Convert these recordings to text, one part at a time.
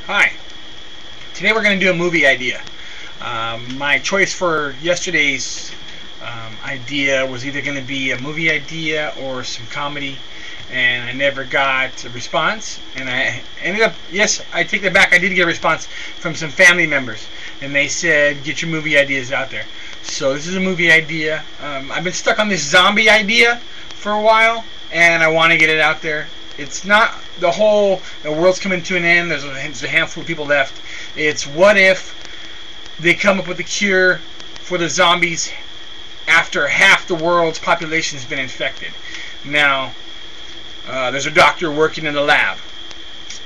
Hi. Today we're going to do a movie idea. My choice for yesterday's idea was either going to be a movie idea or some comedy, and I never got a response. And I ended up, yes, I take that back. I did get a response from some family members, and they said, get your movie ideas out there. So this is a movie idea. I've been stuck on this zombie idea for a while, and I want to get it out there. It's not the world's coming to an end, there's a handful of people left. It's what if they come up with a cure for the zombies after half the world's population has been infected. Now, there's a doctor working in the lab.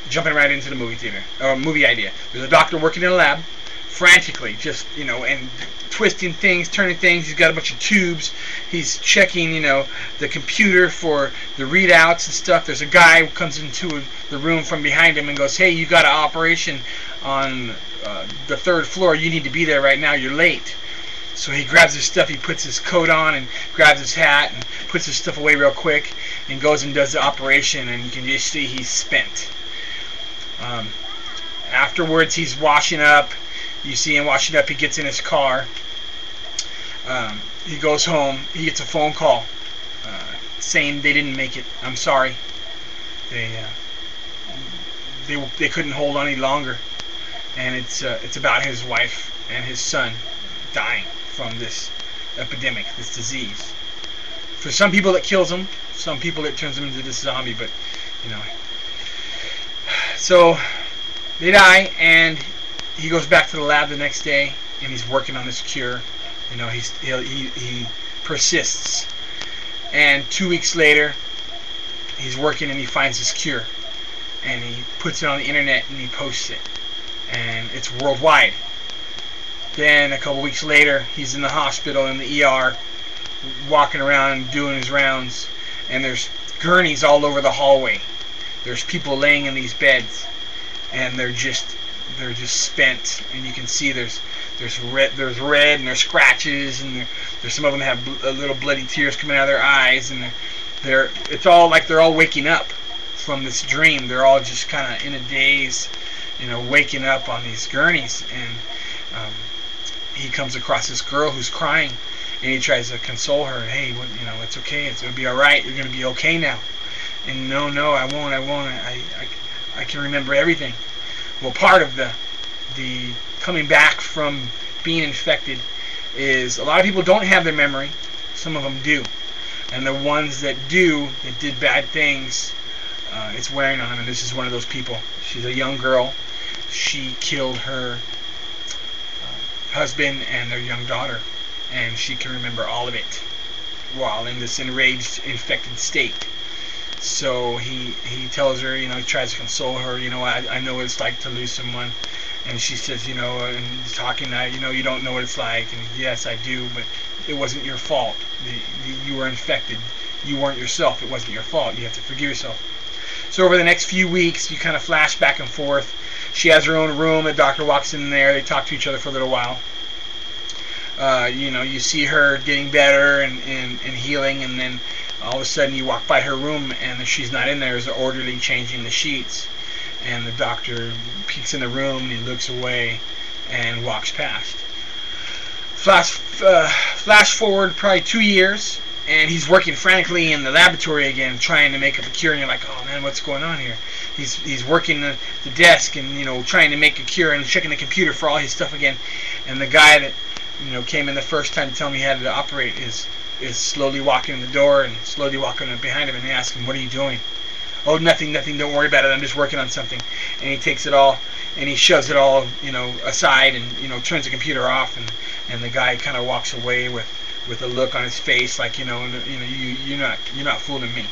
Jumping right into the movie theater, or movie idea. There's a doctor working in a lab, frantically, just, and twisting things, turning things. He's got a bunch of tubes. He's checking, the computer for the readouts and stuff. There's a guy who comes into the room from behind him and goes, "Hey, you got an operation on the third floor. You need to be there right now. You're late." So he grabs his stuff, he puts his coat on and grabs his hat and puts his stuff away real quick and goes and does the operation, and you can just see he's spent. Afterwards, he's washing up. You see him washing up. He gets in his car. He goes home. He gets a phone call saying they didn't make it. I'm sorry. They couldn't hold on any longer, and it's about his wife and his son dying from this epidemic, this disease. For some people, it kills them. Some people, it turns them into this zombie. But so they die, and he goes back to the lab the next day, and he's working on this cure. He persists, and 2 weeks later, he's working and he finds his cure, and he puts it on the internet and he posts it, and it's worldwide. Then a couple weeks later, he's in the hospital in the ER, walking around doing his rounds, and there's gurneys all over the hallway. There's people laying in these beds, and they're just spent, and you can see there's red and there's scratches, and there's some of them have little bloody tears coming out of their eyes, and it's all like they're all waking up from this dream. They're all just kind of in a daze, waking up on these gurneys, and he comes across this girl who's crying, and he tries to console her. Hey, it's okay. It's gonna be all right. You're gonna be okay now. And no, I won't. I can remember everything. Well, part of the coming back from being infected is a lot of people don't have their memory. Some of them do, and the ones that do, that did bad things, it's wearing on them. And this is one of those people. She's a young girl. She killed her husband and their young daughter, and she can remember all of it while in this enraged, infected state. So he tells her, he tries to console her, I know what it's like to lose someone. And she says, and he's talking, you don't know what it's like. And yes, I do, but it wasn't your fault. You were infected. You weren't yourself. It wasn't your fault. You have to forgive yourself. So over the next few weeks, you kind of flash back and forth. She has her own room. The doctor walks in there. They talk to each other for a little while. You see her getting better and healing, and then all of a sudden you walk by her room and she's not in there. There's an orderly changing the sheets, and the doctor peeks in the room and he looks away and walks past. Flash forward probably 2 years, and he's working frantically in the laboratory again, trying to make up a cure. And you're like, oh man, what's going on here? He's working the desk and trying to make a cure and checking the computer for all his stuff again. And the guy that came in the first time to tell me how to operate is slowly walking in the door and slowly walking up behind him, and he asks him, "What are you doing?" "Oh, nothing, don't worry about it, I'm just working on something." And he takes it all and he shoves it all aside and turns the computer off, and the guy kind of walks away with a look on his face like you're not fooling me.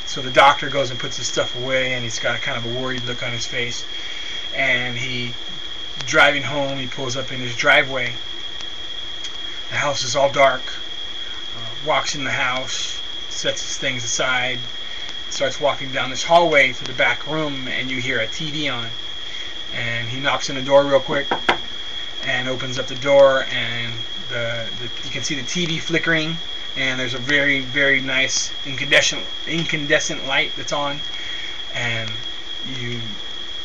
So the doctor goes and puts his stuff away, and he's got a kind of a worried look on his face, and he driving home, he pulls up in his driveway. The house is all dark. Walks in the house, sets his things aside, starts walking down this hallway to the back room, and you hear a TV on. And he knocks on the door real quick and opens up the door, and you can see the TV flickering, and there's a very, very nice incandescent light that's on, and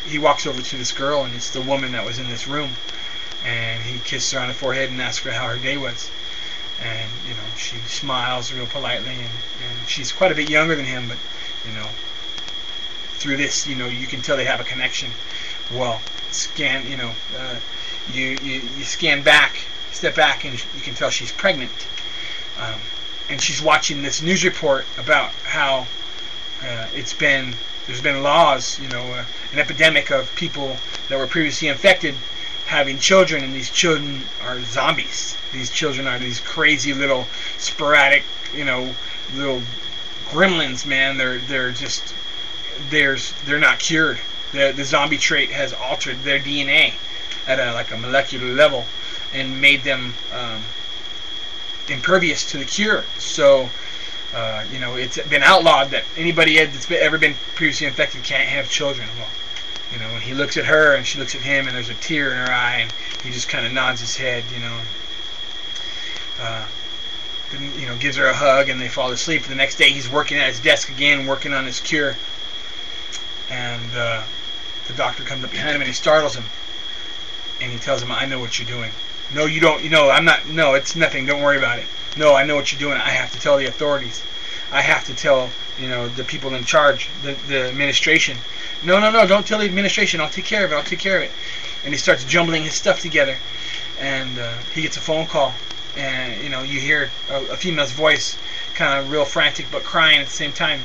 he walks over to this girl, and it's the woman that was in this room, and he kisses her on the forehead and asks her how her day was. And she smiles real politely, and she's quite a bit younger than him, but through this, you can tell they have a connection. Well, you scan back, step back, and you can tell she's pregnant. And she's watching this news report about how there's been laws, an epidemic of people that were previously infected having children, and these children are zombies. These children are these crazy little sporadic, little gremlins, man. They're not cured. The zombie trait has altered their DNA at a molecular level and made them impervious to the cure. So it's been outlawed that anybody that's ever been previously infected can't have children. Well, when he looks at her and she looks at him, and there's a tear in her eye, and he just kind of nods his head, gives her a hug, and they fall asleep. The next day he's working at his desk again, working on his cure, and the doctor comes up behind him and he startles him, and he tells him, "I know what you're doing." "No, you don't. I'm not. No, it's nothing. Don't worry about it." "No, I know what you're doing. I have to tell the authorities. I have to tell, the people in charge, the administration." No, don't tell the administration. I'll take care of it. And he starts jumbling his stuff together, and he gets a phone call, and you hear a female's voice, kind of real frantic but crying at the same time.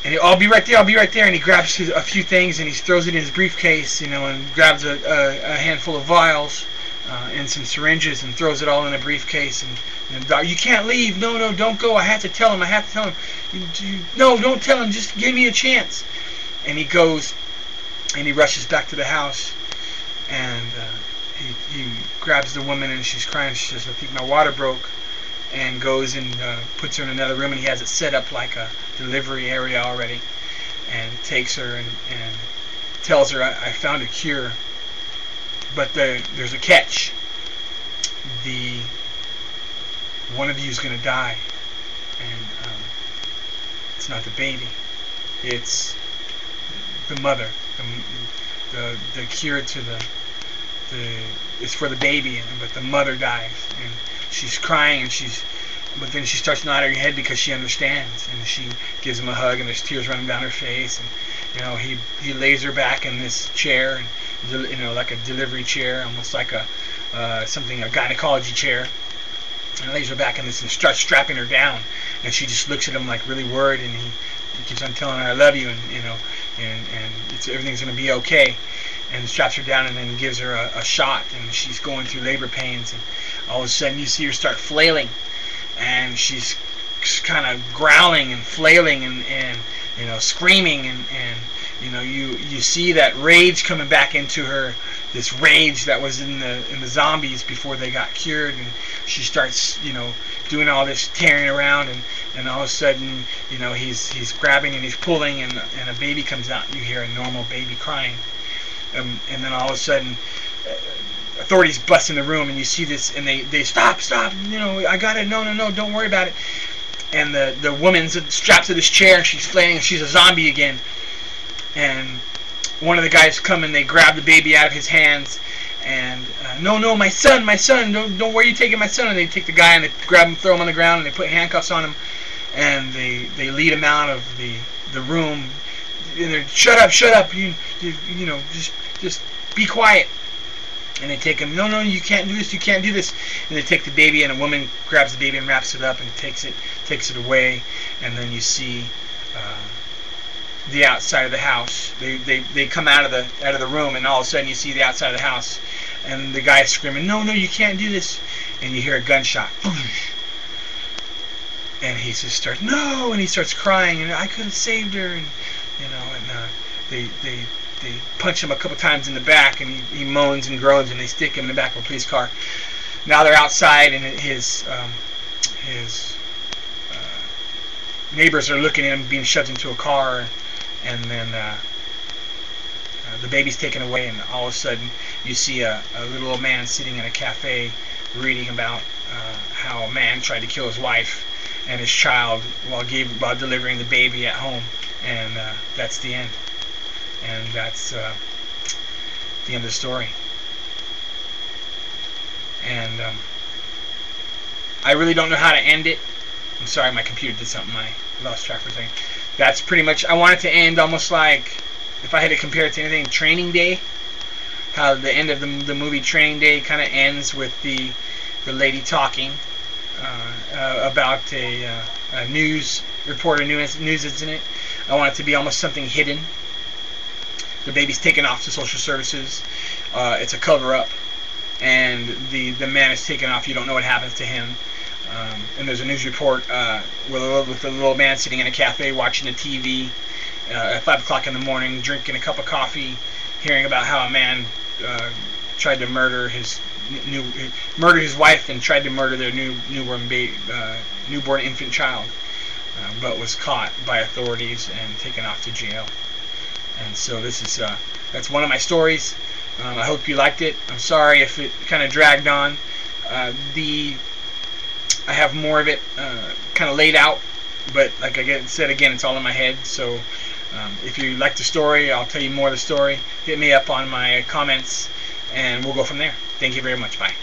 And I'll be right there. And he grabs a few things, and he throws it in his briefcase, and grabs a handful of vials and some syringes, and throws it all in a briefcase. And "You can't leave. No, don't go. I have to tell him. No, don't tell him. Just give me a chance." And he goes, and he rushes back to the house, and he grabs the woman, and she's crying. She says, "I think my water broke," and goes and puts her in another room, and he has it set up like a delivery area already, and takes her and tells her, I found a cure, but there's a catch. One of you is going to die, and it's not the baby, it's the mother. The cure to it's for the baby, but the mother dies." And she's crying, but then she starts nodding her head because she understands, and she gives him a hug, and there's tears running down her face, and he lays her back in this chair, and like a delivery chair, almost like a gynecology chair, and lays her back in this and starts strapping her down, and she just looks at him like really worried, and he keeps on telling her, "I love you," and everything's going to be okay, and straps her down, and then gives her a shot, and she's going through labor pains, and all of a sudden you see her start flailing, and she's kind of growling and flailing and screaming, and you see that rage coming back into her, this rage that was in the zombies before they got cured, and she starts doing all this tearing around, and all of a sudden he's grabbing and he's pulling, and a baby comes out, and you hear a normal baby crying, and then all of a sudden authorities bust in the room, and you see this, and they stop, "I got it, no, don't worry about it." And the woman's strapped to this chair, and she's flailing, and she's a zombie again, and one of the guys come and they grab the baby out of his hands, and no, my son, don't where are you taking my son? And they take the guy and they grab him, throw him on the ground, and they put handcuffs on him, and they lead him out of the room, and they're, shut up, you just be quiet. And they take him, no, you can't do this, and they take the baby, and a woman grabs the baby and wraps it up and takes it away, and then you see the outside of the house. They come out of the room, and all of a sudden you see the outside of the house, and the guy's screaming, no, you can't do this, and you hear a gunshot, and he just starts, no, and he starts crying, and I could have saved her, and they punch him a couple times in the back, and he moans and groans, and they stick him in the back of a police car. Now they're outside, and his neighbors are looking at him being shoved into a car, and then the baby's taken away, and all of a sudden you see a little old man sitting in a cafe reading about how a man tried to kill his wife and his child while delivering the baby at home, and that's the end. And that's the end of the story. And I really don't know how to end it. I'm sorry, my computer did something. I lost track for a second. That's pretty much, I want it to end almost like, if I had to compare it to anything, Training Day. How the end of the movie Training Day kind of ends with the lady talking about a news reporter, news incident. I want it to be almost something hidden. The baby's taken off to social services. It's a cover-up. And the man is taken off. You don't know what happens to him. And there's a news report with a little man sitting in a cafe watching the TV at 5 o'clock in the morning, drinking a cup of coffee, hearing about how a man tried to murder his wife and tried to murder their newborn infant child, but was caught by authorities and taken off to jail. And so that's one of my stories. I hope you liked it. I'm sorry if it kind of dragged on. I have more of it kind of laid out, but like I said again, it's all in my head. So if you like the story, I'll tell you more of the story. Hit me up on my comments, and we'll go from there. Thank you very much. Bye.